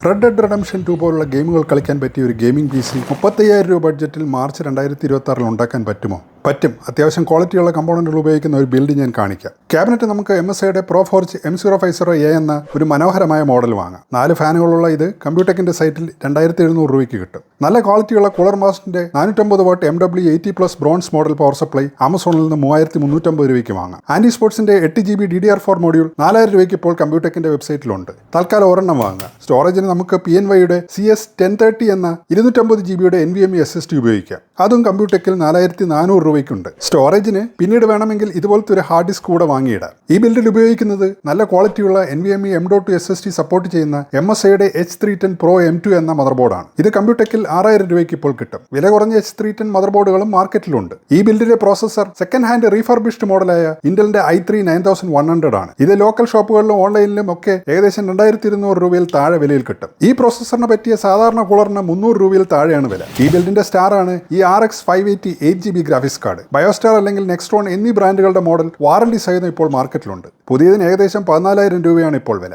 Red dead redemption 2 പോലുള്ള ഗെയിമുകൾ കളിക്കാൻ പറ്റിയ ഒരു ഗെയിമിംഗ് PC 35,000 രൂപ ബഡ്ജറ്റിൽ മാർച്ച് 2026 ഉണ്ടാക്കാൻ പറ്റുമോ? പറ്റും. അത്യാവശ്യം ക്വാളിറ്റിയുള്ള കമ്പോണന്റുകൾ ഉപയോഗിക്കുന്ന ഒരു ബിൽഡ് ഞാൻ കാണിക്കാം. ക്യാബിനറ്റ് നമുക്ക് MSIയുടെ ProForge M050A എന്ന ഒരു മനോഹരമായ മോഡൽ വാങ്ങാം. 4 ഫാനുകളുള്ള ഇത് കമ്പ്യൂടെക്കിന്റെ സൈറ്റിൽ 2700 രൂപയ്ക്ക് കിട്ടും. നല്ല ക്വാളിറ്റിയുള്ള കൂളർ മാസ്റ്റിന്റെ 450 watt MW80+ bronze model power supply ആമസോണിൽ നിന്ന് 3350 രൂപയ്ക്ക് വാങ്ങാം. ആന്റി സ്പോർട്സിന്റെ 8GB DDR4 മൊഡ്യൂൾ 4000 രൂപയ്ക്ക് ഇപ്പോൾ കമ്പ്യൂടെക്കിന്റെ വെബ്സൈറ്റിലുണ്ട്. തൽക്കാലം ഒരെണ്ണം വാങ്ങുക. സ്റ്റോറേജിന് നമുക്ക് PNYയുടെ CS1030 എന്ന 250GB NVMe SSD ഉപയോഗിക്കാം. അതും കമ്പ്യൂടെക്കിൽ 4400 രൂപയ്ക്കുണ്ട്. സ്റ്റോറേജിന് പിന്നീട് വേണമെങ്കിൽ ഇതുപോലത്തെ ഒരു ഹാർഡ് ഡിസ്ക് കൂടെ വാങ്ങിയിടാം. ഈ ബിൽഡിൽ ഉപയോഗിക്കുന്നത് നല്ല ക്വാളിറ്റിയുള്ള NVMe M.2 SSD സപ്പോർട്ട് ചെയ്യുന്ന MSIയുടെ H310 Pro M2 എന്ന മദർ ബോർഡാണ്. ഇത് കമ്പ്യൂടെക്കിൽ 6000 രൂപയ്ക്ക് ഇപ്പോൾ കിട്ടും. വില കുറഞ്ഞ H310 മദർ ബോർഡുകളും മാർക്കറ്റിലുണ്ട്. ഈ ബിൽഡിലെ പ്രോസസർ സെക്കൻഡ് ഹാൻഡ് റീഫർബിഷ്ഡ് മോഡലായ ഇന്റലിന്റെ i3 9100 ആണ്. ഇത് ലോക്കൽ ഷോപ്പുകളിലും ഓൺലൈനിലും ഒക്കെ ഏകദേശം 2200 രൂപയിൽ താഴെ വിലയിൽ കിട്ടും. ഈ പ്രോസസറിന് പറ്റിയ സാധാരണ കൂളറിന് 300 രൂപയിൽ താഴെയാണ് വില. ഈ ബിൽഡിന്റെ സ്റ്റാർ ആണ് ഈ RX 580 8GB ഗ്രാഫിക്സ് കാർഡ്. ബയോസ്റ്റാർ അല്ലെങ്കിൽ നെക്സ്ട്രോൺ എന്നീ ബ്രാൻഡുകളുടെ മോഡൽ വാറണ്ടി സഹിതം ഇപ്പോൾ മാർക്കറ്റിലുണ്ട്. പുതിയതിന് ഏകദേശം 14,000 രൂപയാണ് ഇപ്പോൾ വില.